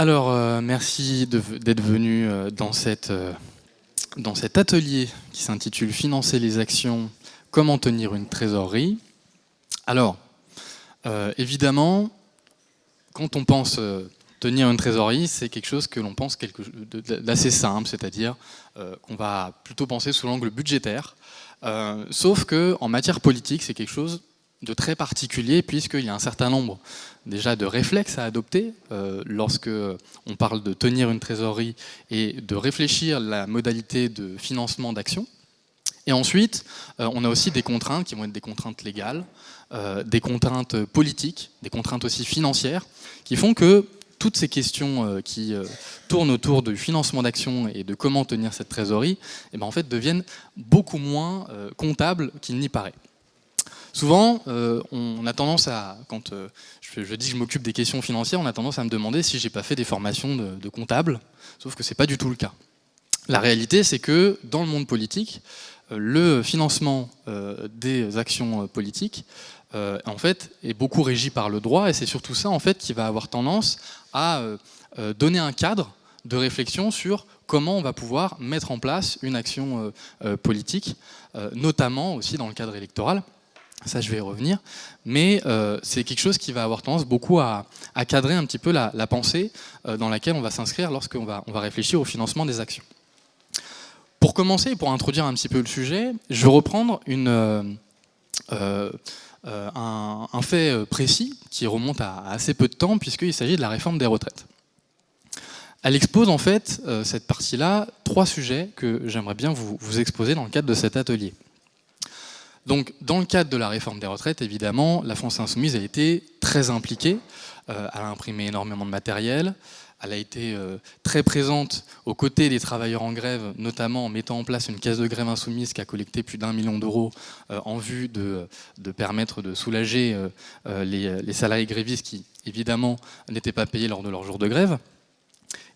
Alors, merci d'être venu dans cet atelier qui s'intitule « Financer les actions, comment tenir une trésorerie ». Alors, évidemment, quand on pense tenir une trésorerie, c'est quelque chose que l'on pense d'assez simple, c'est-à-dire qu'on va plutôt penser sous l'angle budgétaire. Sauf qu'en matière politique, c'est quelque chose de très particulier, puisqu'il y a un certain nombre déjà de réflexes à adopter lorsque on parle de tenir une trésorerie et de réfléchir la modalité de financement d'actions. Et ensuite, on a aussi des contraintes qui vont être des contraintes légales, des contraintes politiques, des contraintes aussi financières, qui font que toutes ces questions qui tournent autour du financement d'actions et de comment tenir cette trésorerie, eh ben, en fait, deviennent beaucoup moins comptables qu'il n'y paraît. Souvent, on a tendance à, quand je dis que je m'occupe des questions financières, on a tendance à me demander si j'ai pas fait des formations de comptable, sauf que c'est pas du tout le cas. La réalité, c'est que dans le monde politique, le financement des actions politiques, en fait, est beaucoup régi par le droit, et c'est surtout ça, en fait, qui va avoir tendance à donner un cadre de réflexion sur comment on va pouvoir mettre en place une action politique, notamment aussi dans le cadre électoral. Ça, je vais y revenir, mais c'est quelque chose qui va avoir tendance beaucoup à cadrer un petit peu la pensée dans laquelle on va s'inscrire lorsqu'on va réfléchir au financement des actions. Pour commencer, pour introduire un petit peu le sujet, je vais reprendre un fait précis qui remonte à assez peu de temps, puisqu'il s'agit de la réforme des retraites. Elle expose en fait, cette partie-là, 3 sujets que j'aimerais bien vous exposer dans le cadre de cet atelier. Donc, dans le cadre de la réforme des retraites, évidemment, la France Insoumise a été très impliquée. Elle a imprimé énormément de matériel. Elle a été très présente aux côtés des travailleurs en grève, notamment en mettant en place une caisse de grève insoumise qui a collecté plus d'1 million d'euros en vue de permettre de soulager les salariés grévistes qui, évidemment, n'étaient pas payés lors de leur jour de grève.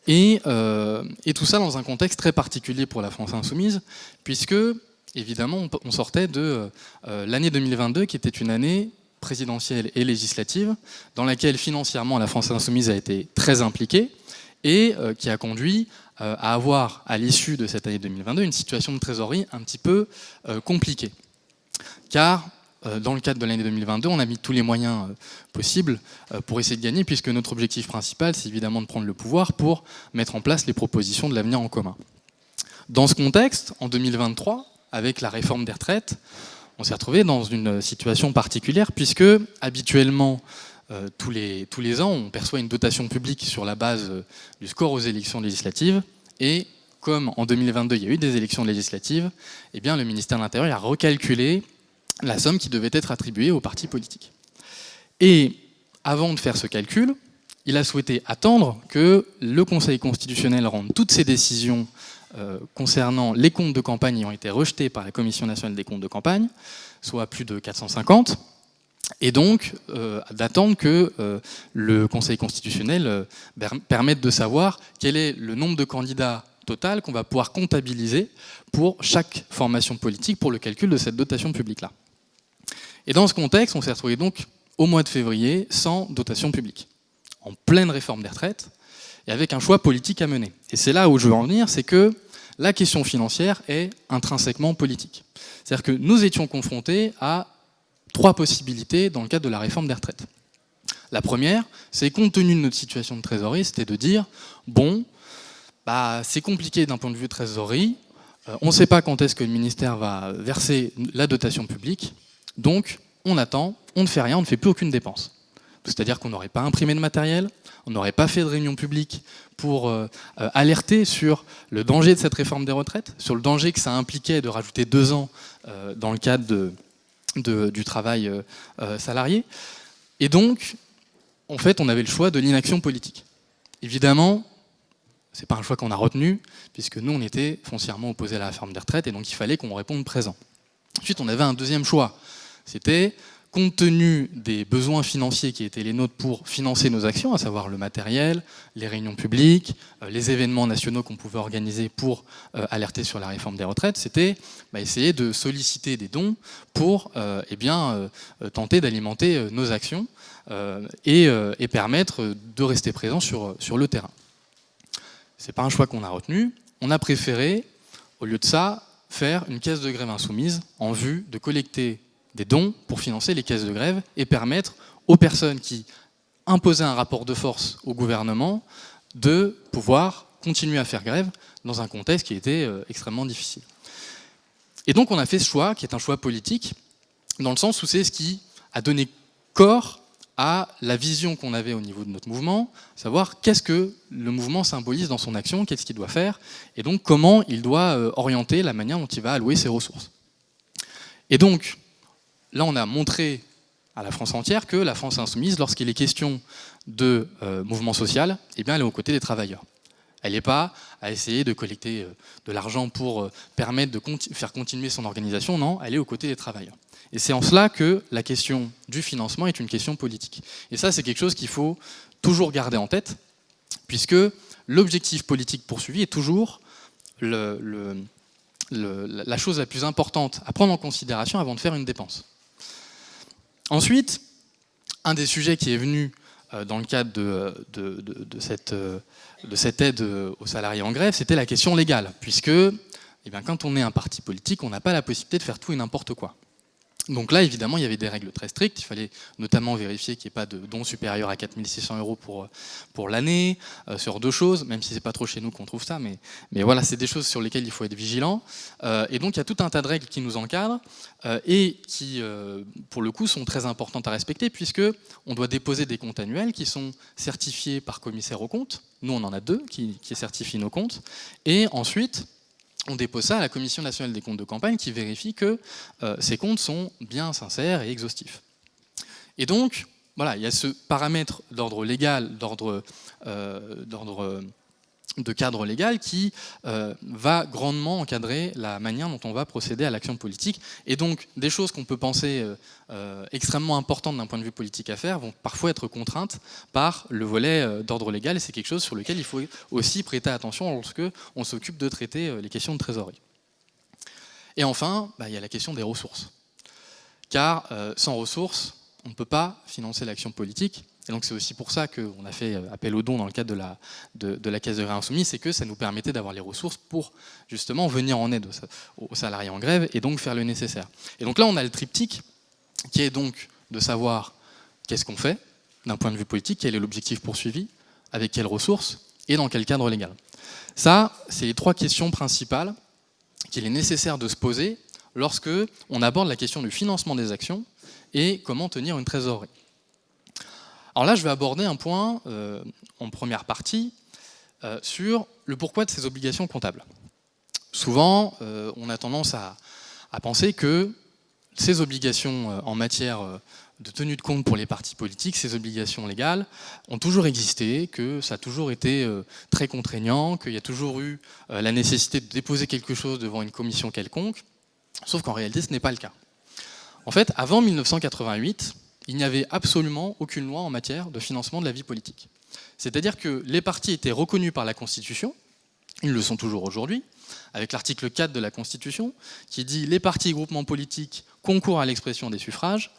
Et tout ça dans un contexte très particulier pour la France Insoumise, puisque évidemment, on sortait de l'année 2022, qui était une année présidentielle et législative, dans laquelle financièrement la France Insoumise a été très impliquée et qui a conduit à avoir, à l'issue de cette année 2022, une situation de trésorerie un petit peu compliquée. Car dans le cadre de l'année 2022, on a mis tous les moyens possibles pour essayer de gagner, puisque notre objectif principal, c'est évidemment de prendre le pouvoir pour mettre en place les propositions de l'avenir en commun. Dans ce contexte, en 2023, avec la réforme des retraites, on s'est retrouvé dans une situation particulière, puisque habituellement, tous les ans, on perçoit une dotation publique sur la base du score aux élections législatives, et comme en 2022, il y a eu des élections législatives, eh bien, le ministère de l'Intérieur a recalculé la somme qui devait être attribuée aux partis politiques. Et avant de faire ce calcul, il a souhaité attendre que le Conseil constitutionnel rende toutes ses décisions concernant les comptes de campagne ayant été rejetés par la Commission nationale des comptes de campagne, soit plus de 450, et donc d'attendre que le Conseil constitutionnel permette de savoir quel est le nombre de candidats total qu'on va pouvoir comptabiliser pour chaque formation politique pour le calcul de cette dotation publique-là. Et dans ce contexte, on s'est retrouvé donc au mois de février sans dotation publique, en pleine réforme des retraites, et avec un choix politique à mener. Et c'est là où je veux en venir, c'est que la question financière est intrinsèquement politique. C'est-à-dire que nous étions confrontés à 3 possibilités dans le cadre de la réforme des retraites. La première, c'est compte tenu de notre situation de trésorerie, c'était de dire, bon, c'est compliqué d'un point de vue de trésorerie, on ne sait pas quand est-ce que le ministère va verser la dotation publique, donc on attend, on ne fait rien, on ne fait plus aucune dépense. C'est-à-dire qu'on n'aurait pas imprimé de matériel, on n'aurait pas fait de réunion publique pour alerter sur le danger de cette réforme des retraites, sur le danger que ça impliquait de rajouter 2 ans dans le cadre du travail salarié. Et donc, en fait, on avait le choix de l'inaction politique. Évidemment, c'est pas un choix qu'on a retenu, puisque nous, on était foncièrement opposés à la réforme des retraites, et donc il fallait qu'on réponde présent. Ensuite, on avait un deuxième choix. C'était compte tenu des besoins financiers qui étaient les nôtres pour financer nos actions, à savoir le matériel, les réunions publiques, les événements nationaux qu'on pouvait organiser pour alerter sur la réforme des retraites, c'était essayer de solliciter des dons pour tenter d'alimenter nos actions et permettre de rester présent sur le terrain. C'est pas un choix qu'on a retenu. On a préféré, au lieu de ça, faire une caisse de grève insoumise en vue de collecter des dons pour financer les caisses de grève et permettre aux personnes qui imposaient un rapport de force au gouvernement de pouvoir continuer à faire grève dans un contexte qui était extrêmement difficile. Et donc on a fait ce choix, qui est un choix politique, dans le sens où c'est ce qui a donné corps à la vision qu'on avait au niveau de notre mouvement, savoir qu'est-ce que le mouvement symbolise dans son action, qu'est-ce qu'il doit faire, et donc comment il doit orienter la manière dont il va allouer ses ressources. Et donc, là on a montré à la France entière que la France insoumise, lorsqu'il est question de mouvement social, eh bien, elle est aux côtés des travailleurs. Elle n'est pas à essayer de collecter de l'argent pour permettre de faire continuer son organisation, non, elle est aux côtés des travailleurs. Et c'est en cela que la question du financement est une question politique. Et ça, c'est quelque chose qu'il faut toujours garder en tête, puisque l'objectif politique poursuivi est toujours la chose la plus importante à prendre en considération avant de faire une dépense. Ensuite, un des sujets qui est venu dans le cadre de cette aide aux salariés en grève, c'était la question légale, puisque quand on est un parti politique, on n'a pas la possibilité de faire tout et n'importe quoi. Donc là, évidemment, il y avait des règles très strictes. Il fallait notamment vérifier qu'il n'y ait pas de dons supérieurs à 4 600 € pour l'année, sur deux choses, même si ce n'est pas trop chez nous qu'on trouve ça, mais voilà, c'est des choses sur lesquelles il faut être vigilant. Et donc, il y a tout un tas de règles qui nous encadrent et qui, pour le coup, sont très importantes à respecter, puisqu'on doit déposer des comptes annuels qui sont certifiés par commissaire aux comptes. Nous, on en a deux qui certifient nos comptes. Et ensuite, on dépose ça à la Commission nationale des comptes de campagne qui vérifie que ces comptes sont bien sincères et exhaustifs. Et donc, voilà, il y a ce paramètre d'ordre légal, de cadre légal qui va grandement encadrer la manière dont on va procéder à l'action politique. Et donc, des choses qu'on peut penser extrêmement importantes d'un point de vue politique à faire vont parfois être contraintes par le volet d'ordre légal. Et c'est quelque chose sur lequel il faut aussi prêter attention lorsque on s'occupe de traiter les questions de trésorerie. Et enfin, il y a la question des ressources. Car sans ressources, on ne peut pas financer l'action politique. Et donc c'est aussi pour ça qu'on a fait appel aux dons dans le cadre de la Caisse de grève insoumise, c'est que ça nous permettait d'avoir les ressources pour justement venir en aide aux salariés en grève et donc faire le nécessaire. Et donc là on a le triptyque qui est donc de savoir qu'est-ce qu'on fait d'un point de vue politique, quel est l'objectif poursuivi, avec quelles ressources et dans quel cadre légal. Ça, c'est les trois questions principales qu'il est nécessaire de se poser lorsque on aborde la question du financement des actions et comment tenir une trésorerie. Alors là, je vais aborder un point en première partie sur le pourquoi de ces obligations comptables. Souvent, on a tendance à penser que ces obligations en matière de tenue de compte pour les partis politiques, ces obligations légales, ont toujours existé, que ça a toujours été très contraignant, qu'il y a toujours eu la nécessité de déposer quelque chose devant une commission quelconque, sauf qu'en réalité, ce n'est pas le cas. En fait, avant 1988, il n'y avait absolument aucune loi en matière de financement de la vie politique. C'est-à-dire que les partis étaient reconnus par la Constitution, ils le sont toujours aujourd'hui, avec l'article 4 de la Constitution, qui dit « Les partis et groupements politiques concourent à l'expression des suffrages,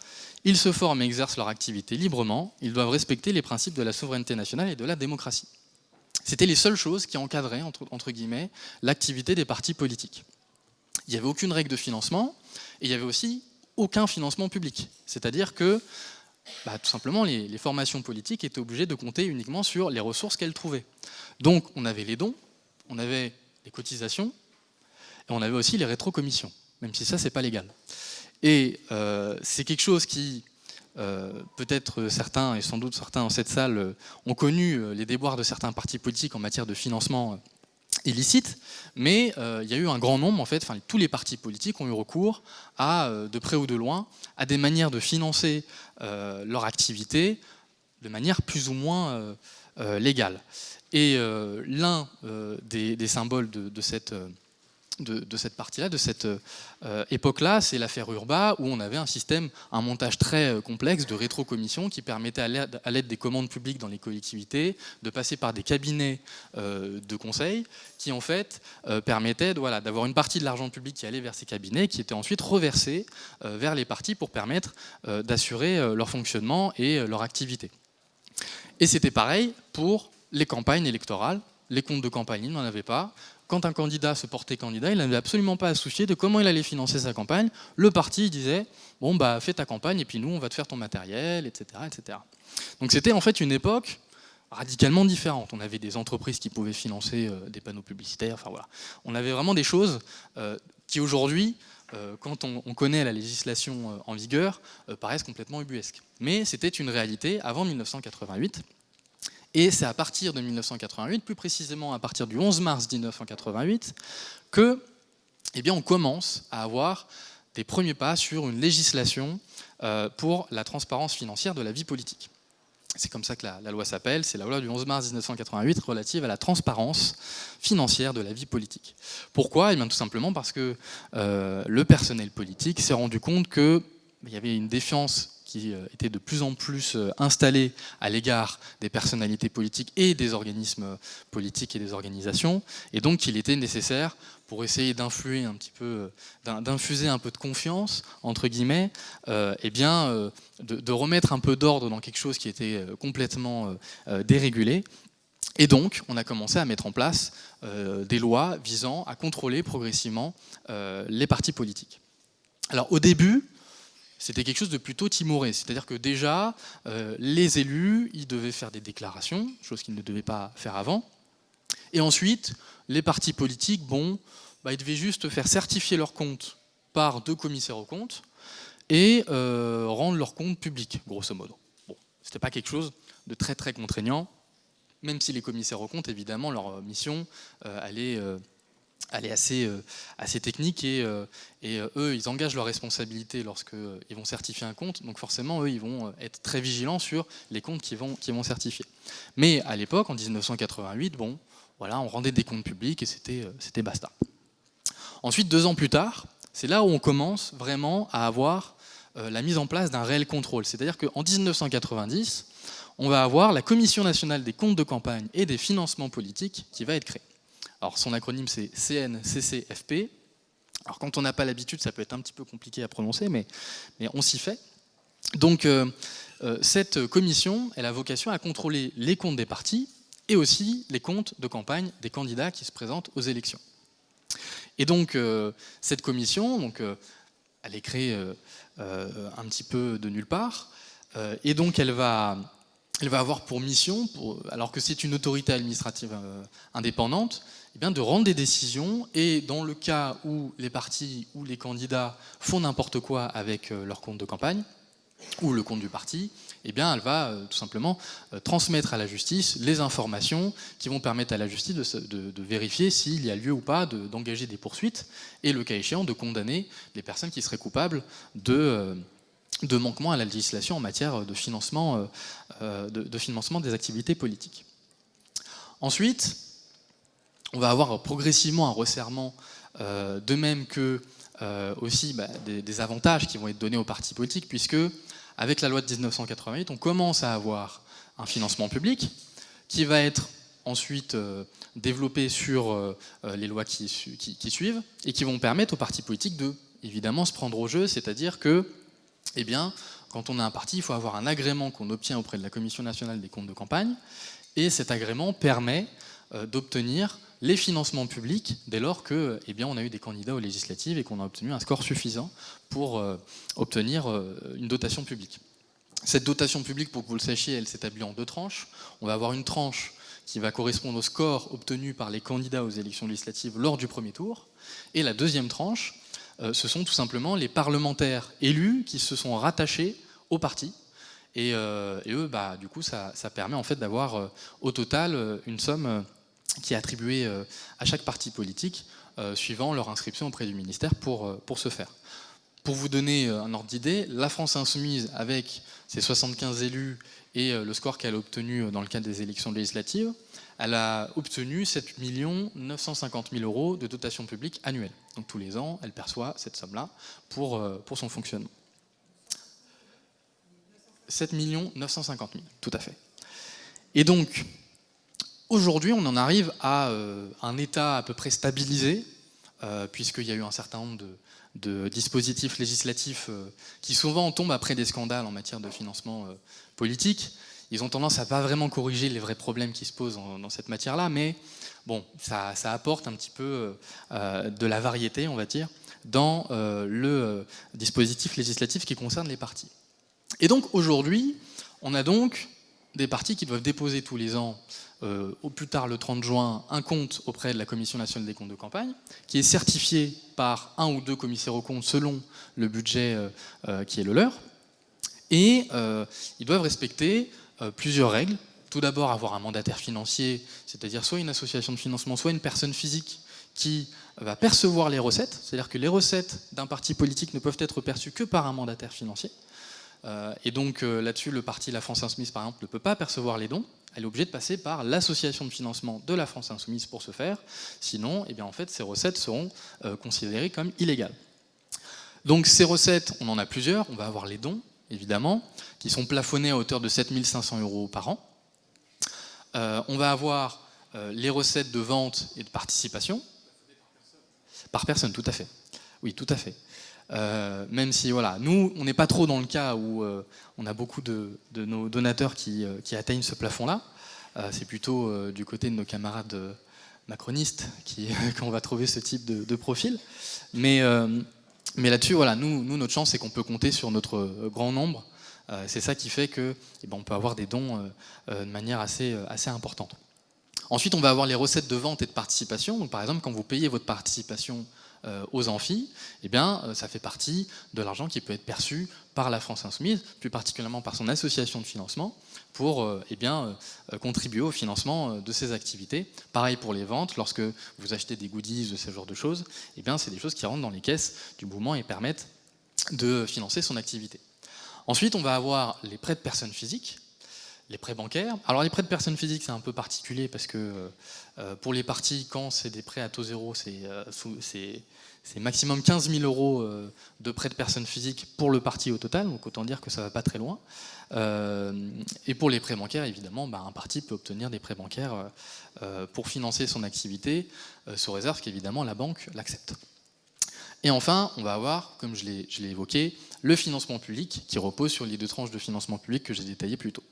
ils se forment et exercent leur activité librement, ils doivent respecter les principes de la souveraineté nationale et de la démocratie. » C'était les seules choses qui encadraient, entre guillemets, l'activité des partis politiques. Il n'y avait aucune règle de financement, et il y avait aussi aucun financement public. C'est-à-dire que, tout simplement, les formations politiques étaient obligées de compter uniquement sur les ressources qu'elles trouvaient. Donc, on avait les dons, on avait les cotisations, et on avait aussi les rétrocommissions, même si ça, c'est pas légal. Et c'est quelque chose qui, peut-être certains, et sans doute certains dans cette salle, ont connu les déboires de certains partis politiques en matière de financement illicite, mais il y a eu un grand nombre, en fait, tous les partis politiques ont eu recours à, de près ou de loin, à des manières de financer leur activité de manière plus ou moins légale. Et l'un des symboles de cette de cette partie-là, de cette époque-là, c'est l'affaire Urbain, où on avait un montage très complexe de rétrocommissions qui permettait, à l'aide des commandes publiques dans les collectivités, de passer par des cabinets de conseil qui, en fait, permettaient d'avoir une partie de l'argent public qui allait vers ces cabinets, qui était ensuite reversé vers les partis pour permettre d'assurer leur fonctionnement et leur activité. Et c'était pareil pour les campagnes électorales. Les comptes de campagne, il n'en avait pas. Quand un candidat se portait candidat, il n'avait absolument pas à se soucier de comment il allait financer sa campagne. Le parti disait « bon, bah, fais ta campagne et puis nous, on va te faire ton matériel, etc. etc. » Donc c'était en fait une époque radicalement différente. On avait des entreprises qui pouvaient financer des panneaux publicitaires. Enfin, voilà. On avait vraiment des choses qui aujourd'hui, quand on connaît la législation en vigueur, paraissent complètement ubuesques. Mais c'était une réalité avant 1988. Et c'est à partir de 1988, plus précisément à partir du 11 mars 1988, que, on commence à avoir des premiers pas sur une législation pour la transparence financière de la vie politique. C'est comme ça que la loi s'appelle, c'est la loi du 11 mars 1988 relative à la transparence financière de la vie politique. Pourquoi ? Tout simplement parce que le personnel politique s'est rendu compte qu'il y avait une défiance qui était de plus en plus installée à l'égard des personnalités politiques et des organismes politiques et des organisations, et donc il était nécessaire, pour essayer d'influer un petit peu, d'infuser un peu de confiance, entre guillemets, de remettre un peu d'ordre dans quelque chose qui était complètement dérégulé. Et donc, on a commencé à mettre en place des lois visant à contrôler progressivement les partis politiques. Alors, au début, c'était quelque chose de plutôt timoré, c'est-à-dire que déjà, les élus, ils devaient faire des déclarations, chose qu'ils ne devaient pas faire avant, et ensuite, les partis politiques, ils devaient juste faire certifier leurs comptes par 2 commissaires aux comptes et rendre leurs comptes publics, grosso modo. Bon, c'était pas quelque chose de très très contraignant, même si les commissaires aux comptes, évidemment, leur mission elle est assez technique et eux, ils engagent leurs responsabilités lorsqu'ils vont certifier un compte. Donc forcément, eux, ils vont être très vigilants sur les comptes qu'ils vont certifier. Mais à l'époque, en 1988, on rendait des comptes publics et c'était basta. Ensuite, 2 ans plus tard, c'est là où on commence vraiment à avoir la mise en place d'un réel contrôle. C'est-à-dire qu'en 1990, on va avoir la Commission nationale des comptes de campagne et des financements politiques qui va être créée. Alors son acronyme c'est CNCCFP. Alors quand on n'a pas l'habitude, ça peut être un petit peu compliqué à prononcer, mais on s'y fait. Donc cette commission, elle a vocation à contrôler les comptes des partis et aussi les comptes de campagne des candidats qui se présentent aux élections. Et donc cette commission, elle est créée un petit peu de nulle part, et donc elle va avoir pour mission, alors que c'est une autorité administrative indépendante, de rendre des décisions, et dans le cas où les partis ou les candidats font n'importe quoi avec leur compte de campagne ou le compte du parti, elle va tout simplement transmettre à la justice les informations qui vont permettre à la justice de vérifier s'il y a lieu ou pas d'engager des poursuites et, le cas échéant, de condamner les personnes qui seraient coupables de manquement à la législation en matière de financement des activités politiques. Ensuite, on va avoir progressivement un resserrement, de même que aussi des avantages qui vont être donnés aux partis politiques, puisque avec la loi de 1988, on commence à avoir un financement public qui va être ensuite développé sur les lois qui suivent et qui vont permettre aux partis politiques de, évidemment, se prendre au jeu, c'est-à-dire que quand on a un parti, il faut avoir un agrément qu'on obtient auprès de la Commission nationale des comptes de campagne, et cet agrément permet d'obtenir les financements publics dès lors que, on a eu des candidats aux législatives et qu'on a obtenu un score suffisant pour obtenir une dotation publique. Cette dotation publique, pour que vous le sachiez, elle s'établit en 2 tranches. On va avoir une tranche qui va correspondre au score obtenu par les candidats aux élections législatives lors du premier tour, et la deuxième tranche, ce sont tout simplement les parlementaires élus qui se sont rattachés au parti. Et eux, du coup, ça permet en fait d'avoir au total une somme qui est attribuée à chaque parti politique suivant leur inscription auprès du ministère pour ce faire. Pour vous donner un ordre d'idée, la France Insoumise, avec ses 75 élus et le score qu'elle a obtenu dans le cadre des élections législatives, elle a obtenu 7 950 000 € de dotation publique annuelle. Donc tous les ans, elle perçoit cette somme-là pour son fonctionnement. 7 950 000, tout à fait. Et donc, aujourd'hui, on en arrive à un état à peu près stabilisé, puisqu'il y a eu un certain nombre de dispositifs législatifs qui souvent tombent après des scandales en matière de financement politique. Ils ont tendance à pas vraiment corriger les vrais problèmes qui se posent dans cette matière-là, mais bon, ça apporte un petit peu de la variété, on va dire, dans le dispositif législatif qui concerne les partis. Et donc aujourd'hui, on a donc des partis qui doivent déposer tous les ans, au plus tard le 30 juin, un compte auprès de la Commission nationale des comptes de campagne, qui est certifié par un ou deux commissaires aux comptes selon le budget qui est le leur. Et ils doivent respecter plusieurs règles. Tout d'abord, avoir un mandataire financier, c'est-à-dire soit une association de financement, soit une personne physique qui va percevoir les recettes. C'est-à-dire que les recettes d'un parti politique ne peuvent être perçues que par un mandataire financier. Et donc là-dessus, le parti La France Insoumise, par exemple, ne peut pas percevoir les dons. Elle est obligée de passer par l'association de financement de La France Insoumise pour ce faire. Sinon, eh bien, en fait, ces recettes seront considérées comme illégales. Donc ces recettes, on en a plusieurs. On va avoir les dons, évidemment, qui sont plafonnés à hauteur de 7 500 € par an. On va avoir les recettes de vente et de participation. Par personne, tout à fait. Oui, tout à fait. Même si, voilà, nous, on n'est pas trop dans le cas où on a beaucoup de nos donateurs qui atteignent ce plafond-là. C'est plutôt du côté de nos camarades macronistes qu'on va trouver ce type de profil. Mais là-dessus, voilà, nous, notre chance, c'est qu'on peut compter sur notre grand nombre. C'est ça qui fait que, on peut avoir des dons de manière assez importante. Ensuite, on va avoir les recettes de vente et de participation. Donc, par exemple, quand vous payez votre participation aux amphis, ça fait partie de l'argent qui peut être perçu par la France Insoumise, plus particulièrement par son association de financement, pour contribuer au financement de ces activités. Pareil pour les ventes, lorsque vous achetez des goodies de ce genre de choses, c'est des choses qui rentrent dans les caisses du mouvement et permettent de financer son activité. Ensuite, on va avoir les prêts de personnes physiques, les prêts bancaires. Alors les prêts de personnes physiques, c'est un peu particulier parce que pour les partis, quand c'est des prêts à taux zéro, c'est maximum 15 000 € de prêts de personnes physiques pour le parti au total, donc autant dire que ça ne va pas très loin. Et pour les prêts bancaires, évidemment, un parti peut obtenir des prêts bancaires pour financer son activité, sous réserve qu'évidemment la banque l'accepte. Et enfin, on va avoir, comme je l'ai évoqué, le financement public qui repose sur les deux tranches de financement public que j'ai détaillées plus tôt.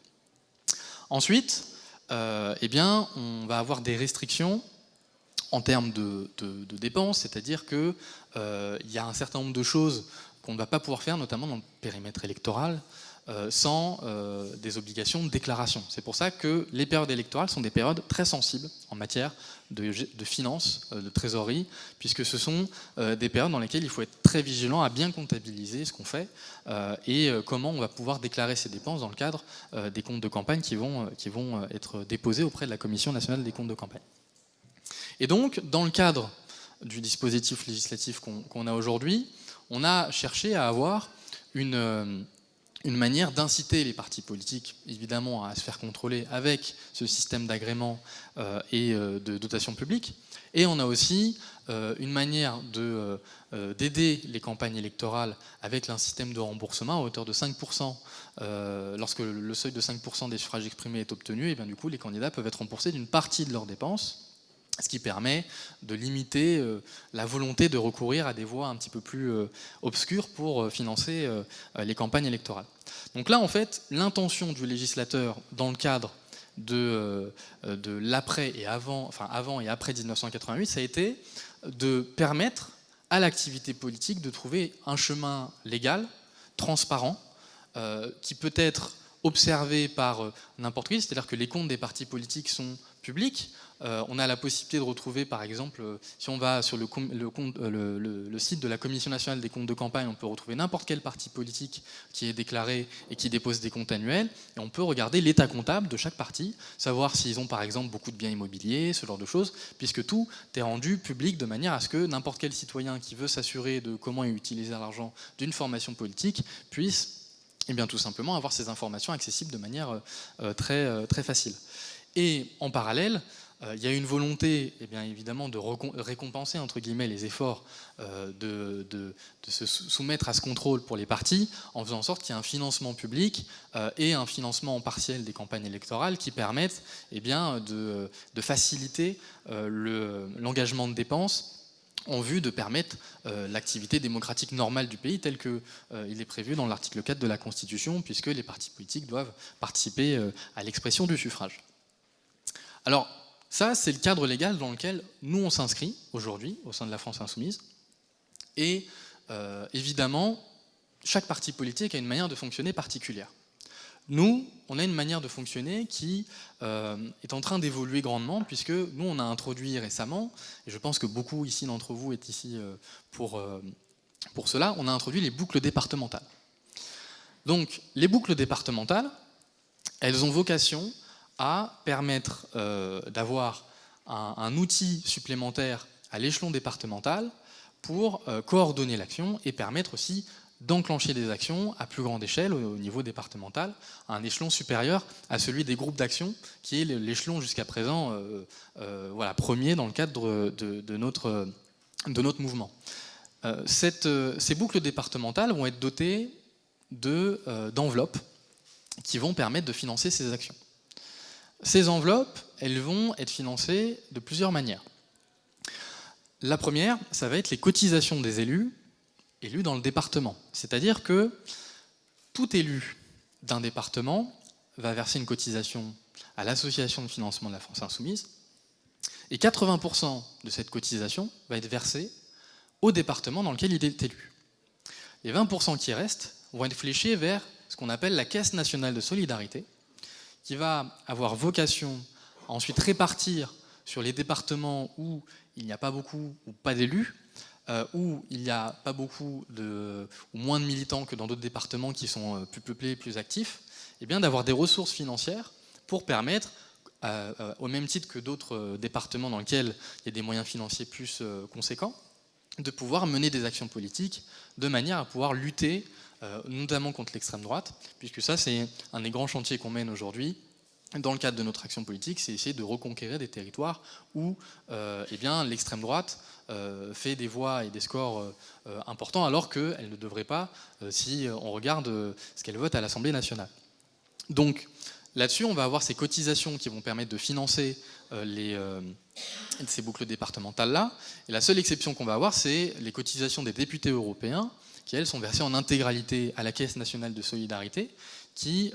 Ensuite, on va avoir des restrictions en termes de dépenses, c'est-à-dire qu'il y a un certain nombre de choses qu'on ne va pas pouvoir faire, notamment dans le périmètre électoral, sans des obligations de déclaration. C'est pour ça que les périodes électorales sont des périodes très sensibles en matière de finances, de trésorerie, puisque ce sont des périodes dans lesquelles il faut être très vigilant à bien comptabiliser ce qu'on fait et comment on va pouvoir déclarer ces dépenses dans le cadre des comptes de campagne qui vont être déposés auprès de la Commission nationale des comptes de campagne. Et donc, dans le cadre du dispositif législatif qu'on a aujourd'hui, on a cherché à avoir une manière d'inciter les partis politiques, évidemment, à se faire contrôler avec ce système d'agrément et de dotation publique. Et on a aussi une manière d'aider les campagnes électorales avec un système de remboursement à hauteur de 5%. Lorsque le seuil de 5% des suffrages exprimés est obtenu, et bien du coup, les candidats peuvent être remboursés d'une partie de leurs dépenses, ce qui permet de limiter la volonté de recourir à des voies un petit peu plus obscures pour financer les campagnes électorales. Donc là, en fait, l'intention du législateur dans le cadre de l'après et avant et après 1988, ça a été de permettre à l'activité politique de trouver un chemin légal, transparent, qui peut être observé par n'importe qui, c'est-à-dire que les comptes des partis politiques sont publics. On a la possibilité de retrouver, par exemple, si on va sur le site de la Commission nationale des comptes de campagne, on peut retrouver n'importe quel parti politique qui est déclaré et qui dépose des comptes annuels, et on peut regarder l'état comptable de chaque parti, savoir s'ils ont, par exemple, beaucoup de biens immobiliers, ce genre de choses, puisque tout est rendu public de manière à ce que n'importe quel citoyen qui veut s'assurer de comment utiliser l'argent d'une formation politique puisse Et bien tout simplement avoir ces informations accessibles de manière très facile. Et en parallèle, il y a une volonté, eh bien, évidemment, de récompenser entre guillemets les efforts de se soumettre à ce contrôle pour les partis, en faisant en sorte qu'il y ait un financement public et un financement partiel des campagnes électorales qui permettent eh bien, de faciliter l'engagement de dépenses en vue de permettre l'activité démocratique normale du pays tel qu'il est prévu dans l'article 4 de la Constitution, puisque les partis politiques doivent participer à l'expression du suffrage. Alors, ça, c'est le cadre légal dans lequel nous, on s'inscrit aujourd'hui, au sein de la France Insoumise. Et évidemment, chaque parti politique a une manière de fonctionner particulière. Nous, on a une manière de fonctionner qui est en train d'évoluer grandement, puisque nous, on a introduit récemment, et je pense que beaucoup ici d'entre vous est ici pour cela, on a introduit les boucles départementales. Donc, les boucles départementales, elles ont vocation à permettre d'avoir un outil supplémentaire à l'échelon départemental pour coordonner l'action et permettre aussi d'enclencher des actions à plus grande échelle au niveau départemental, à un échelon supérieur à celui des groupes d'action, qui est l'échelon jusqu'à présent voilà, premier dans le cadre de notre mouvement. Ces boucles départementales vont être dotées d'enveloppes qui vont permettre de financer ces actions. Ces enveloppes, elles vont être financées de plusieurs manières. La première, ça va être les cotisations des élus dans le département. C'est-à-dire que tout élu d'un département va verser une cotisation à l'association de financement de la France Insoumise, et 80% de cette cotisation va être versée au département dans lequel il est élu. Les 20% qui restent vont être fléchés vers ce qu'on appelle la Caisse nationale de solidarité, qui va avoir vocation à ensuite répartir sur les départements où il n'y a pas beaucoup ou pas d'élus, où il n'y a pas beaucoup ou moins de militants que dans d'autres départements qui sont plus peuplés, plus actifs, et bien d'avoir des ressources financières pour permettre, au même titre que d'autres départements dans lesquels il y a des moyens financiers plus conséquents, de pouvoir mener des actions politiques de manière à pouvoir lutter notamment contre l'extrême droite, puisque ça c'est un des grands chantiers qu'on mène aujourd'hui dans le cadre de notre action politique, c'est essayer de reconquérir des territoires où eh bien, l'extrême droite fait des voix et des scores importants, alors qu'elle ne devrait pas, si on regarde ce qu'elle vote à l'Assemblée nationale. Donc là-dessus, on va avoir ces cotisations qui vont permettre de financer ces boucles départementales-là. Et la seule exception qu'on va avoir, c'est les cotisations des députés européens, qui, elles, sont versées en intégralité à la Caisse nationale de solidarité, qui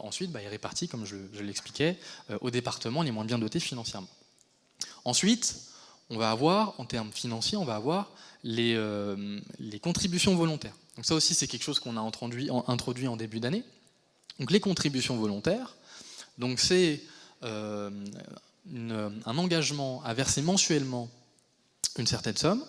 ensuite est répartie, comme je l'expliquais, aux départements les moins bien dotés financièrement. Ensuite, on va avoir, en termes financiers, on va avoir les contributions volontaires. Donc ça aussi, c'est quelque chose qu'on a introduit en début d'année. Donc les contributions volontaires, donc c'est un engagement à verser mensuellement une certaine somme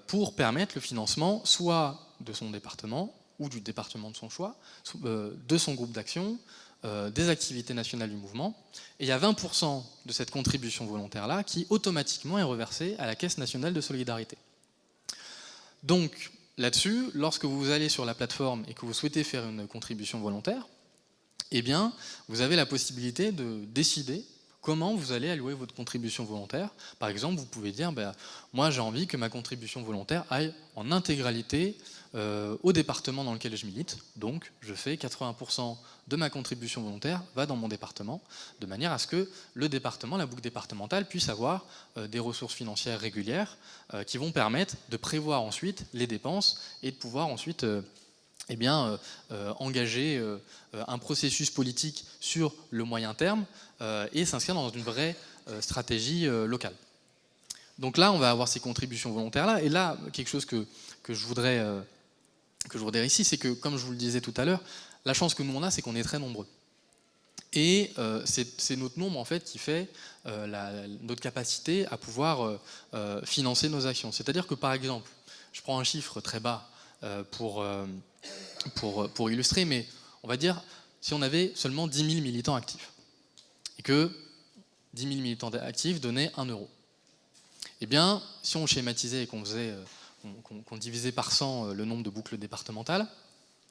pour permettre le financement soit de son département ou du département de son choix, de son groupe d'action, des activités nationales du mouvement. Et il y a 20% de cette contribution volontaire-là qui automatiquement est reversée à la Caisse nationale de solidarité. Donc là-dessus, lorsque vous allez sur la plateforme et que vous souhaitez faire une contribution volontaire, eh bien, vous avez la possibilité de décider comment vous allez allouer votre contribution volontaire. Par exemple, vous pouvez dire, moi j'ai envie que ma contribution volontaire aille en intégralité au département dans lequel je milite. Donc je fais 80% de ma contribution volontaire va dans mon département, de manière à ce que le département, la boucle départementale, puisse avoir des ressources financières régulières qui vont permettre de prévoir ensuite les dépenses et de pouvoir ensuite engager un processus politique sur le moyen terme et s'inscrire dans une vraie stratégie locale. Donc là, on va avoir ces contributions volontaires-là. Et là, quelque chose que je voudrais dire ici, c'est que, comme je vous le disais tout à l'heure, la chance que nous on a, c'est qu'on est très nombreux. Et c'est notre nombre en fait qui fait notre capacité à pouvoir financer nos actions. C'est-à-dire que par exemple, je prends un chiffre très bas pour illustrer, mais on va dire si on avait seulement 10 000 militants actifs et que 10 000 militants actifs donnaient 1 euro. Eh bien, si on schématisait et qu'on divisait par 100 le nombre de boucles départementales,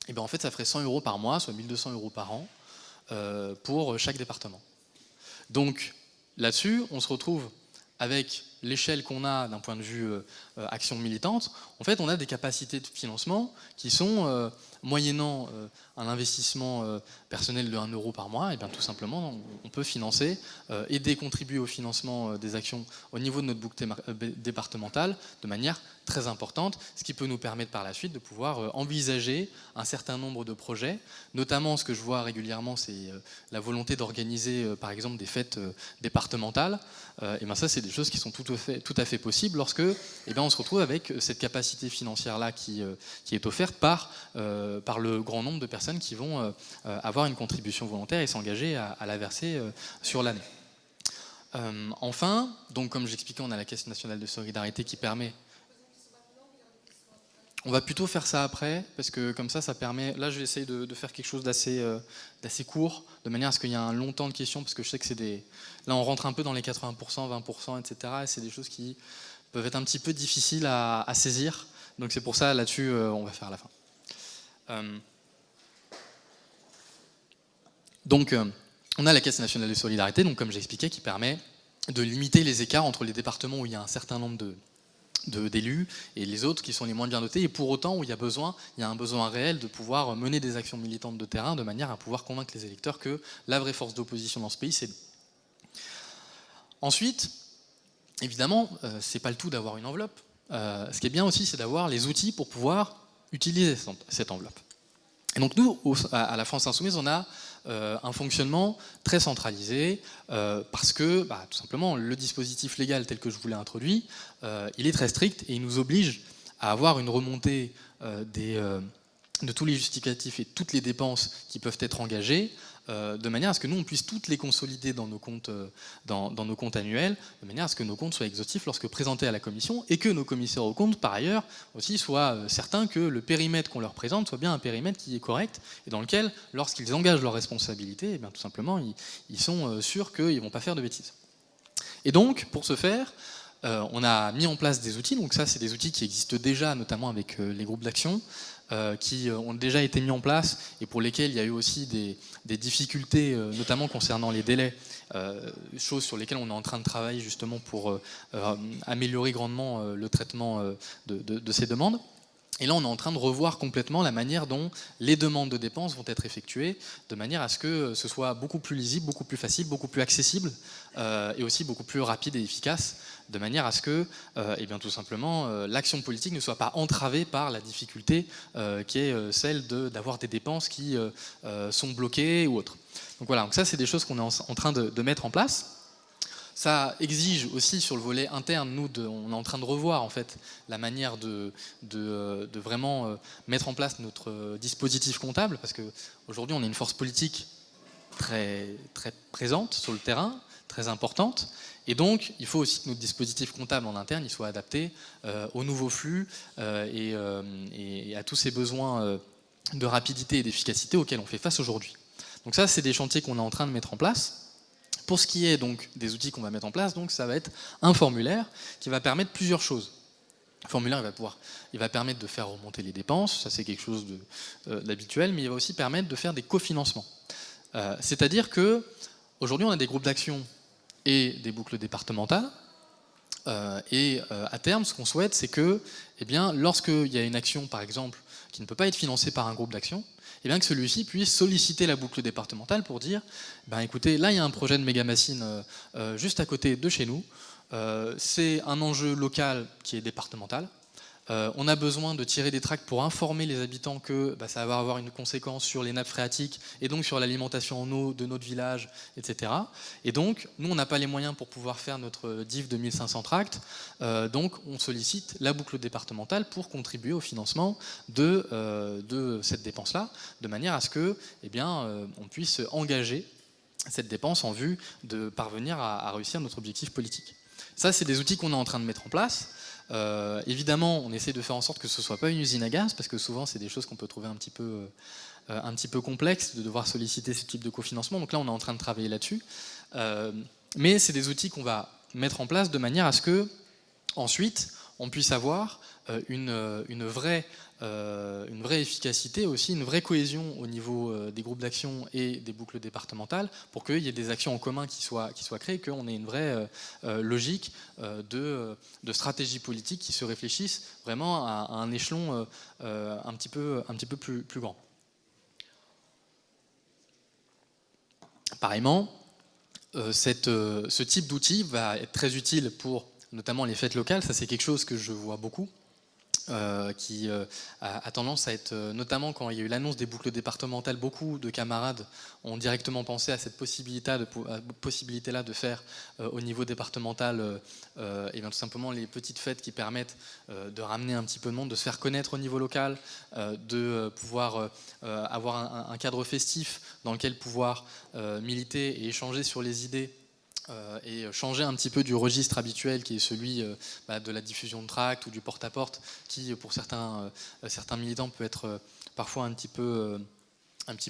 et bien en fait ça ferait 100 € par mois, soit 1200 € par an, pour chaque département. Donc là-dessus, on se retrouve avec l'échelle qu'on a d'un point de vue action militante. En fait, on a des capacités de financement qui sont, moyennant un investissement personnel de 1 € par mois, et bien tout simplement, on peut financer, aider, contribuer au financement des actions au niveau de notre boucle départementale de manière très importante, ce qui peut nous permettre par la suite de pouvoir envisager un certain nombre de projets, notamment ce que je vois régulièrement, c'est la volonté d'organiser par exemple des fêtes départementales. Et bien ça, c'est des choses qui sont tout à fait possibles lorsque on se retrouve avec cette capacité financière-là qui est offerte par le grand nombre de personnes qui vont avoir une contribution volontaire et s'engager à la verser sur l'année. Enfin, donc comme j'expliquais, on a la Caisse nationale de solidarité qui permet... On va plutôt faire ça après, parce que comme ça permet... Là, je vais essayer de faire quelque chose d'assez court, de manière à ce qu'il y ait un long temps de questions, parce que je sais que c'est des... Là, on rentre un peu dans les 80%, 20%, etc. Et c'est des choses qui peuvent être un petit peu difficiles à saisir. Donc c'est pour ça, là-dessus, on va faire à la fin. Donc, on a la Caisse nationale de solidarité, donc comme j'expliquais, qui permet de limiter les écarts entre les départements où il y a un certain nombre d'élus et les autres qui sont les moins bien dotés, et pour autant où il y a un besoin réel de pouvoir mener des actions militantes de terrain de manière à pouvoir convaincre les électeurs que la vraie force d'opposition dans ce pays, c'est nous. Ensuite, évidemment, c'est pas le tout d'avoir une enveloppe. Ce qui est bien aussi, c'est d'avoir les outils pour pouvoir utiliser cette enveloppe. Et donc nous, à la France Insoumise, on a un fonctionnement très centralisé parce que, tout simplement, le dispositif légal tel que je vous l'ai introduit, il est très strict et il nous oblige à avoir une remontée de tous les justificatifs et toutes les dépenses qui peuvent être engagées, de manière à ce que nous, on puisse toutes les consolider dans nos comptes annuels, de manière à ce que nos comptes soient exhaustifs lorsque présentés à la commission, et que nos commissaires aux comptes, par ailleurs, aussi soient certains que le périmètre qu'on leur présente soit bien un périmètre qui est correct, et dans lequel, lorsqu'ils engagent leurs responsabilités, tout simplement, ils sont sûrs qu'ils ne vont pas faire de bêtises. Et donc, pour ce faire, on a mis en place des outils, donc ça, c'est des outils qui existent déjà, notamment avec les groupes d'action, qui ont déjà été mis en place et pour lesquels il y a eu aussi des difficultés, notamment concernant les délais, choses sur lesquelles on est en train de travailler justement pour améliorer grandement le traitement de ces demandes. Et là, on est en train de revoir complètement la manière dont les demandes de dépenses vont être effectuées, de manière à ce que ce soit beaucoup plus lisible, beaucoup plus facile, beaucoup plus accessible, et aussi beaucoup plus rapide et efficace, de manière à ce que, tout simplement, l'action politique ne soit pas entravée par la difficulté qui est celle d'avoir des dépenses qui sont bloquées ou autres. Donc voilà, donc ça, c'est des choses qu'on est en train de mettre en place. Ça exige aussi sur le volet interne, on est en train de revoir en fait la manière de vraiment mettre en place notre dispositif comptable, parce qu'aujourd'hui on est une force politique très, très présente sur le terrain, très importante, et donc il faut aussi que notre dispositif comptable en interne il soit adapté aux nouveaux flux et à tous ces besoins de rapidité et d'efficacité auxquels on fait face aujourd'hui. Donc ça, c'est des chantiers qu'on est en train de mettre en place. Pour ce qui est donc des outils qu'on va mettre en place, donc ça va être un formulaire qui va permettre plusieurs choses. Le formulaire, il va permettre de faire remonter les dépenses, ça c'est quelque chose d'habituel, mais il va aussi permettre de faire des cofinancements. C'est-à-dire que aujourd'hui on a des groupes d'action et des boucles départementales, et à terme, ce qu'on souhaite, c'est que, lorsqu'il y a une action, par exemple, qui ne peut pas être financée par un groupe d'action, que celui-ci puisse solliciter la boucle départementale pour dire écoutez, là il y a un projet de méga-machine juste à côté de chez nous, c'est un enjeu local qui est départemental, on a besoin de tirer des tracts pour informer les habitants que ça va avoir une conséquence sur les nappes phréatiques et donc sur l'alimentation en eau de notre village, etc. Et donc, nous, on n'a pas les moyens pour pouvoir faire notre DIF de 1500 tracts, donc on sollicite la boucle départementale pour contribuer au financement de cette dépense-là, de manière à ce que, on puisse engager cette dépense en vue de parvenir à réussir notre objectif politique. Ça, c'est des outils qu'on est en train de mettre en place. Évidemment, on essaie de faire en sorte que ce ne soit pas une usine à gaz, parce que souvent, c'est des choses qu'on peut trouver un petit peu complexes, de devoir solliciter ce type de cofinancement. Donc là, on est en train de travailler là-dessus. Mais c'est des outils qu'on va mettre en place de manière à ce que, ensuite, on puisse avoir une vraie une vraie efficacité, aussi une vraie cohésion au niveau des groupes d'action et des boucles départementales, pour qu'il y ait des actions en commun qui soient créées, qu'on ait une vraie logique de stratégie politique qui se réfléchisse vraiment à un échelon un petit peu plus grand. Pareillement, ce type d'outil va être très utile pour notamment les fêtes locales. Ça, c'est quelque chose que je vois beaucoup, qui a tendance à être, notamment quand il y a eu l'annonce des boucles départementales, beaucoup de camarades ont directement pensé à cette possibilité-là de faire au niveau départemental et bien tout simplement les petites fêtes qui permettent de ramener un petit peu de monde, de se faire connaître au niveau local, de pouvoir avoir un cadre festif dans lequel pouvoir militer et échanger sur les idées et changer un petit peu du registre habituel qui est celui de la diffusion de tracts ou du porte-à-porte qui, pour certains militants, peut être parfois un petit peu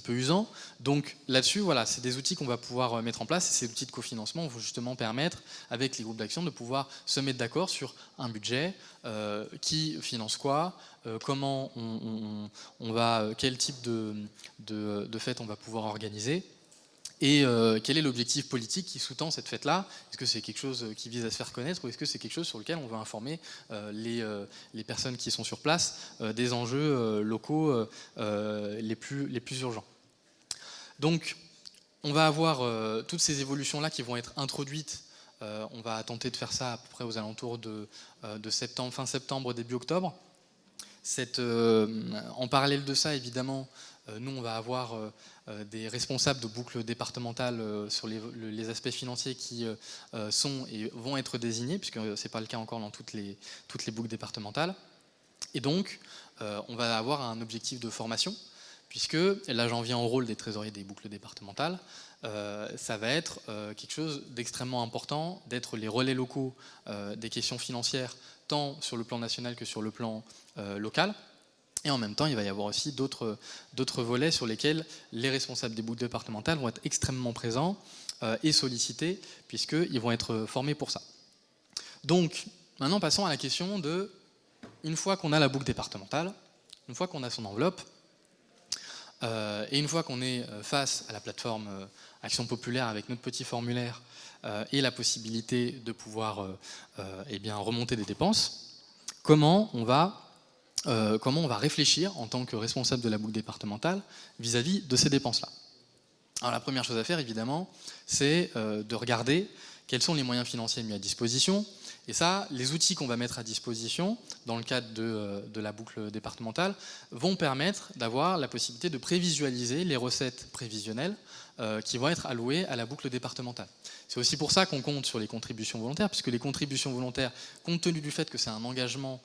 usant. Donc là-dessus, voilà, c'est des outils qu'on va pouvoir mettre en place et ces outils de cofinancement vont justement permettre, avec les groupes d'action, de pouvoir se mettre d'accord sur un budget, qui finance quoi, comment on va, quel type de fête on va pouvoir organiser. Et quel est l'objectif politique qui sous-tend cette fête-là? Est-ce que c'est quelque chose qui vise à se faire connaître ou est-ce que c'est quelque chose sur lequel on veut informer les personnes qui sont sur place des enjeux locaux les plus urgents? Donc, on va avoir toutes ces évolutions-là qui vont être introduites. On va tenter de faire ça à peu près aux alentours de septembre, fin septembre, début octobre. En parallèle de ça, évidemment, nous, on va avoir des responsables de boucles départementales sur les aspects financiers qui sont et vont être désignés, puisque ce n'est pas le cas encore dans toutes les boucles départementales. Et donc, on va avoir un objectif de formation, puisque, et là j'en viens au rôle des trésoriers des boucles départementales, ça va être quelque chose d'extrêmement important, d'être les relais locaux des questions financières, tant sur le plan national que sur le plan local. Et en même temps, il va y avoir aussi d'autres volets sur lesquels les responsables des boucles départementales vont être extrêmement présents et sollicités, puisqu'ils vont être formés pour ça. Donc, maintenant, passons à la question de, une fois qu'on a la boucle départementale, une fois qu'on a son enveloppe, et une fois qu'on est face à la plateforme Action Populaire avec notre petit formulaire et la possibilité de pouvoir remonter des dépenses, comment on va réfléchir en tant que responsable de la boucle départementale vis-à-vis de ces dépenses-là. Alors la première chose à faire, évidemment, c'est de regarder quels sont les moyens financiers mis à disposition. Et ça, les outils qu'on va mettre à disposition dans le cadre de la boucle départementale vont permettre d'avoir la possibilité de prévisualiser les recettes prévisionnelles qui vont être allouées à la boucle départementale. C'est aussi pour ça qu'on compte sur les contributions volontaires, puisque les contributions volontaires, compte tenu du fait que c'est un engagement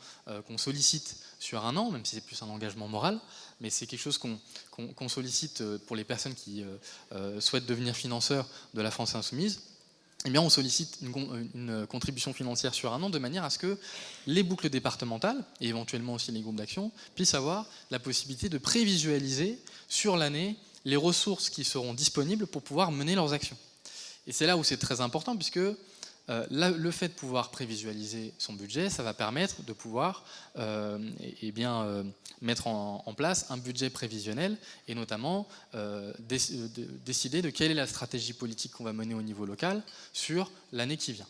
qu'on sollicite sur un an, même si c'est plus un engagement moral, mais c'est quelque chose qu'on sollicite pour les personnes qui souhaitent devenir financeurs de la France Insoumise, eh bien on sollicite une contribution financière sur un an de manière à ce que les boucles départementales, et éventuellement aussi les groupes d'action, puissent avoir la possibilité de prévisualiser sur l'année les ressources qui seront disponibles pour pouvoir mener leurs actions. Et c'est là où c'est très important, puisque le fait de pouvoir prévisualiser son budget, ça va permettre de pouvoir mettre en place un budget prévisionnel et notamment décider de quelle est la stratégie politique qu'on va mener au niveau local sur l'année qui vient.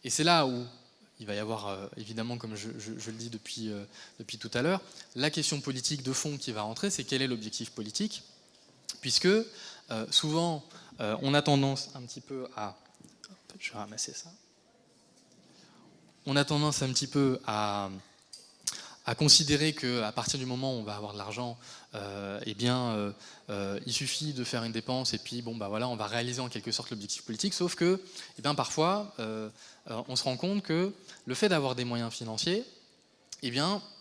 Et c'est là où il va y avoir, évidemment, comme je le dis depuis tout à l'heure, la question politique de fond qui va rentrer, c'est quel est l'objectif politique, puisque souvent on a tendance un petit peu à... Je vais ramasser ça. On a tendance un petit peu à considérer qu'à partir du moment où on va avoir de l'argent, il suffit de faire une dépense et puis on va réaliser en quelque sorte l'objectif politique, sauf que parfois on se rend compte que le fait d'avoir des moyens financiers,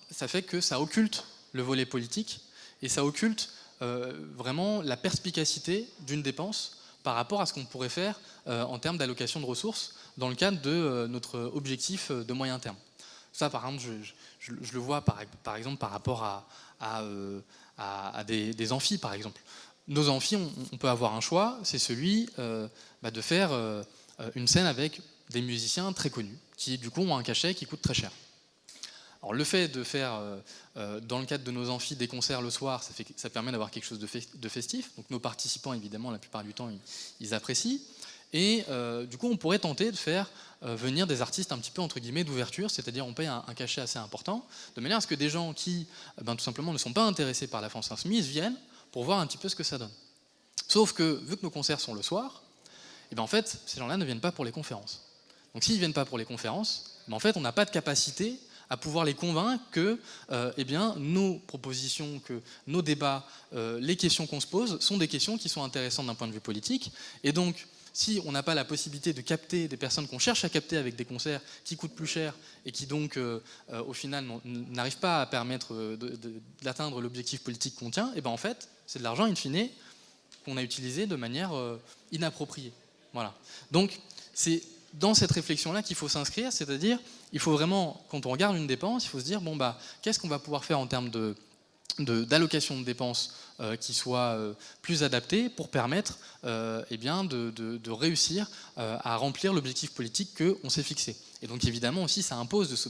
ça fait que ça occulte le volet politique et ça occulte vraiment la perspicacité d'une dépense par rapport à ce qu'on pourrait faire en termes d'allocation de ressources dans le cadre de notre objectif de moyen terme. Ça, par exemple, je le vois par exemple par rapport à des amphis, par exemple. Nos amphis, on peut avoir un choix, c'est celui de faire une scène avec des musiciens très connus, qui du coup ont un cachet qui coûte très cher. Alors le fait de faire, dans le cadre de nos amphis, des concerts le soir, ça permet d'avoir quelque chose de festif. Donc nos participants, évidemment, la plupart du temps, ils apprécient. Et du coup, on pourrait tenter de faire venir des artistes un petit peu, entre guillemets, d'ouverture, c'est-à-dire on paye un cachet assez important, de manière à ce que des gens qui, tout simplement, ne sont pas intéressés par la France Insoumise viennent pour voir un petit peu ce que ça donne. Sauf que, vu que nos concerts sont le soir, en fait, ces gens-là ne viennent pas pour les conférences. Donc s'ils ne viennent pas pour les conférences, en fait, on n'a pas de capacité à pouvoir les convaincre que nos propositions, que nos débats, les questions qu'on se pose sont des questions qui sont intéressantes d'un point de vue politique. Et donc, si on n'a pas la possibilité de capter des personnes qu'on cherche à capter avec des concerts qui coûtent plus cher et qui donc, au final, n'arrivent pas à permettre d'atteindre l'objectif politique qu'on tient, en fait, c'est de l'argent, in fine, qu'on a utilisé de manière inappropriée. Voilà. Donc, c'est dans cette réflexion-là qu'il faut s'inscrire, c'est-à-dire, il faut vraiment, quand on regarde une dépense, il faut se dire, qu'est-ce qu'on va pouvoir faire en termes d'allocation de dépenses qui soit plus adaptée pour permettre de réussir à remplir l'objectif politique qu'on s'est fixé. Et donc évidemment aussi ça impose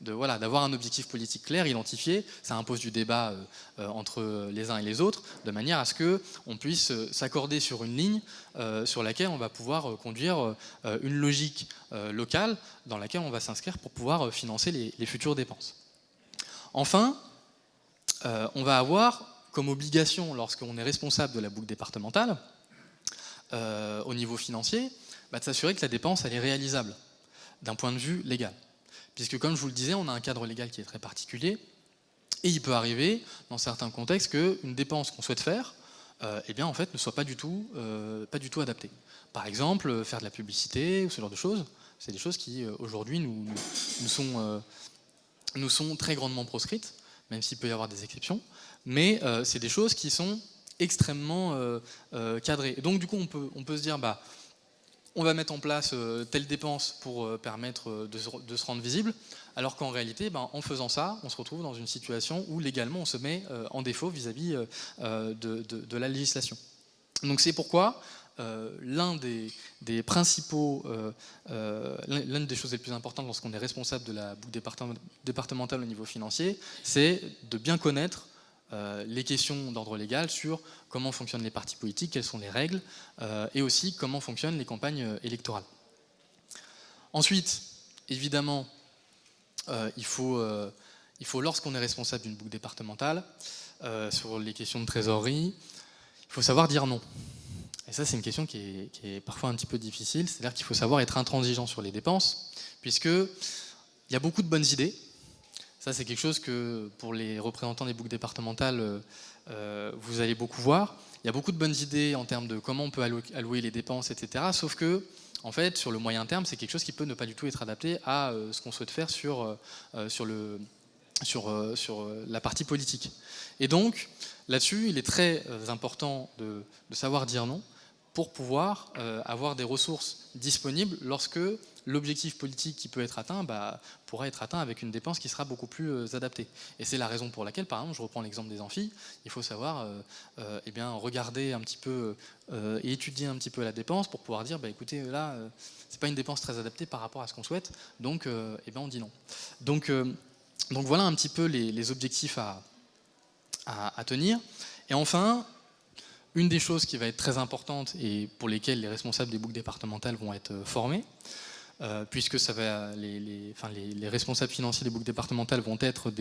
d'avoir un objectif politique clair, identifié, ça impose du débat entre les uns et les autres, de manière à ce qu'on puisse s'accorder sur une ligne sur laquelle on va pouvoir conduire une logique locale dans laquelle on va s'inscrire pour pouvoir financer les futures dépenses. Enfin, on va avoir comme obligation, lorsqu'on est responsable de la boucle départementale, au niveau financier, de s'assurer que la dépense elle est réalisable d'un point de vue légal. Puisque, comme je vous le disais, on a un cadre légal qui est très particulier, et il peut arriver, dans certains contextes, qu'une dépense qu'on souhaite faire, en fait, ne soit pas du tout adaptée. Par exemple, faire de la publicité, ou ce genre de choses, c'est des choses qui, aujourd'hui, nous sont très grandement proscrites, même s'il peut y avoir des exceptions, mais c'est des choses qui sont extrêmement cadrées. Et donc du coup on peut se dire on va mettre en place telle dépense pour permettre de se rendre visible, alors qu'en réalité, en faisant ça, on se retrouve dans une situation où légalement on se met en défaut vis-à-vis de la législation. Donc c'est pourquoi l'une des choses les plus importantes lorsqu'on est responsable de la boucle départementale au niveau financier, c'est de bien connaître les questions d'ordre légal sur comment fonctionnent les partis politiques, quelles sont les règles, et aussi comment fonctionnent les campagnes électorales. Ensuite, évidemment, il faut lorsqu'on est responsable d'une boucle départementale, sur les questions de trésorerie, il faut savoir dire non. Et ça, c'est une question qui est parfois un petit peu difficile, c'est-à-dire qu'il faut savoir être intransigeant sur les dépenses, puisqu'il y a beaucoup de bonnes idées. Ça, c'est quelque chose que, pour les représentants des boucles départementales, vous allez beaucoup voir. Il y a beaucoup de bonnes idées en termes de comment on peut allouer les dépenses, etc. Sauf que, en fait, sur le moyen terme, c'est quelque chose qui peut ne pas du tout être adapté à ce qu'on souhaite faire sur la partie politique. Et donc, là-dessus, il est très important de savoir dire non pour pouvoir avoir des ressources disponibles lorsque l'objectif politique qui peut être atteint pourra être atteint avec une dépense qui sera beaucoup plus adaptée. Et c'est la raison pour laquelle, par exemple, je reprends l'exemple des amphis, il faut savoir regarder un petit peu et étudier un petit peu la dépense pour pouvoir dire, écoutez, là, c'est pas une dépense très adaptée par rapport à ce qu'on souhaite, donc on dit non. Donc voilà un petit peu les objectifs à tenir. Et enfin, une des choses qui va être très importante et pour lesquelles les responsables des boucles départementales vont être formés, puisque les responsables financiers des boucles départementales vont être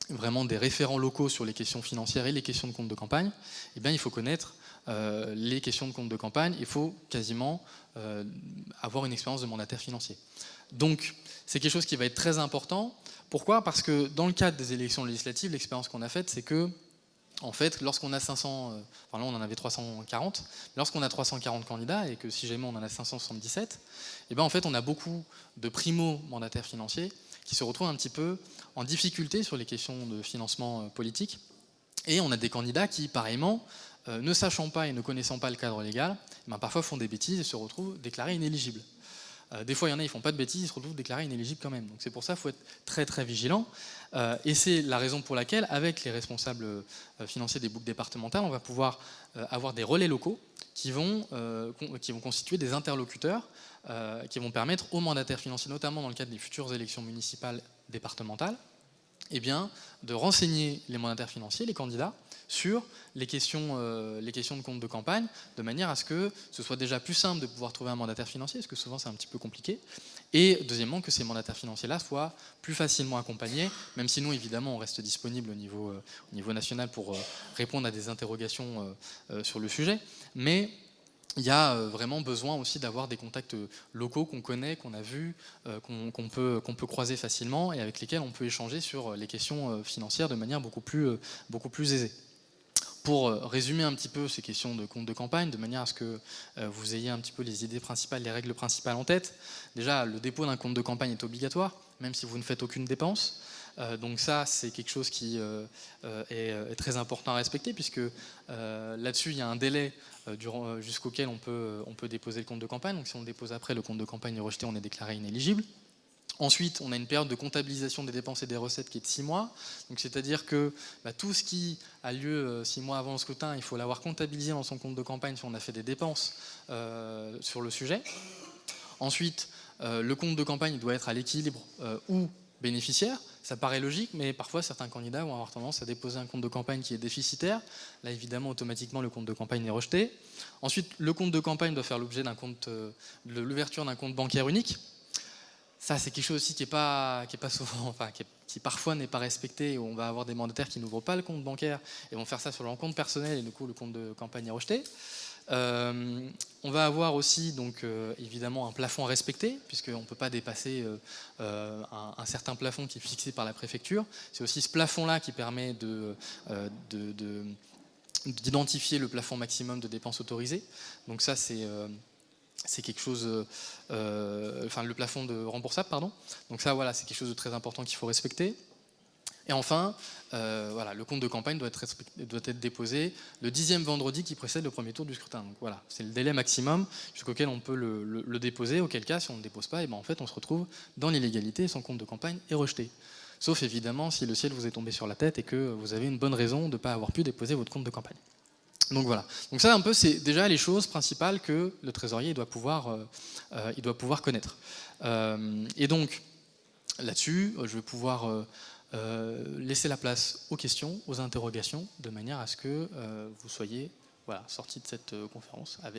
vraiment des référents locaux sur les questions financières et les questions de compte de campagne, il faut connaître les questions de compte de campagne, il faut quasiment avoir une expérience de mandataire financier. Donc c'est quelque chose qui va être très important. Pourquoi ? Parce que dans le cadre des élections législatives, l'expérience qu'on a faite, c'est que en fait, lorsqu'on a 500, là on en avait 340, lorsqu'on a 340 candidats et que si jamais on en a 577, en fait on a beaucoup de primo-mandataires financiers qui se retrouvent un petit peu en difficulté sur les questions de financement politique. Et on a des candidats qui, pareillement, ne sachant pas et ne connaissant pas le cadre légal, parfois font des bêtises et se retrouvent déclarés inéligibles. Des fois, il y en a, ils font pas de bêtises, ils se retrouvent déclarés inéligibles quand même. Donc c'est pour ça qu'il faut être très très vigilant. Et c'est la raison pour laquelle, avec les responsables financiers des boucles départementales, on va pouvoir avoir des relais locaux qui vont constituer des interlocuteurs qui vont permettre aux mandataires financiers, notamment dans le cadre des futures élections municipales départementales, eh bien, de renseigner les mandataires financiers, les candidats, sur les questions de compte de campagne, de manière à ce que ce soit déjà plus simple de pouvoir trouver un mandataire financier, parce que souvent c'est un petit peu compliqué, et deuxièmement que ces mandataires financiers-là soient plus facilement accompagnés, même si nous évidemment on reste disponible au niveau national pour répondre à des interrogations sur le sujet, mais il y a vraiment besoin aussi d'avoir des contacts locaux qu'on connaît, qu'on a vus, qu'on peut croiser facilement et avec lesquels on peut échanger sur les questions financières de manière beaucoup plus aisée. Pour résumer un petit peu ces questions de compte de campagne, de manière à ce que vous ayez un petit peu les idées principales, les règles principales en tête. Déjà, le dépôt d'un compte de campagne est obligatoire, même si vous ne faites aucune dépense. Donc ça, c'est quelque chose qui est très important à respecter, puisque là-dessus, il y a un délai jusqu'auquel on peut déposer le compte de campagne. Donc si on le dépose après, le compte de campagne est rejeté, on est déclaré inéligible. Ensuite, on a une période de comptabilisation des dépenses et des recettes qui est de 6 mois. Donc, c'est-à-dire que tout ce qui a lieu 6 mois avant le scrutin, il faut l'avoir comptabilisé dans son compte de campagne si on a fait des dépenses sur le sujet. Ensuite, le compte de campagne doit être à l'équilibre ou bénéficiaire. Ça paraît logique, mais parfois certains candidats vont avoir tendance à déposer un compte de campagne qui est déficitaire. Là, évidemment, automatiquement, le compte de campagne est rejeté. Ensuite, le compte de campagne doit faire l'objet de l'ouverture d'un compte bancaire unique. Ça, c'est quelque chose aussi qui est pas souvent, enfin, qui parfois n'est pas respecté. Où on va avoir des mandataires qui n'ouvrent pas le compte bancaire et vont faire ça sur leur compte personnel et du coup, le compte de campagne est rejeté. On va avoir aussi donc évidemment un plafond à respecter, puisqu'on ne peut pas dépasser un certain plafond qui est fixé par la préfecture. C'est aussi ce plafond-là qui permet d'identifier le plafond maximum de dépenses autorisées. Donc ça, c'est quelque chose, enfin le plafond de remboursable, pardon. Donc ça, voilà, c'est quelque chose de très important qu'il faut respecter. Et enfin, voilà, le compte de campagne doit être déposé le 10e vendredi qui précède le premier tour du scrutin. Donc voilà, c'est le délai maximum jusqu'auquel on peut le déposer, auquel cas, si on ne le dépose pas, et ben en fait, on se retrouve dans l'illégalité et son compte de campagne est rejeté. Sauf évidemment si le ciel vous est tombé sur la tête et que vous avez une bonne raison de ne pas avoir pu déposer votre compte de campagne. Donc voilà. Donc ça, un peu, c'est déjà les choses principales que le trésorier doit pouvoir connaître. Et donc, là-dessus, je vais pouvoir laisser la place aux questions, aux interrogations, de manière à ce que vous soyez sortis de cette conférence avec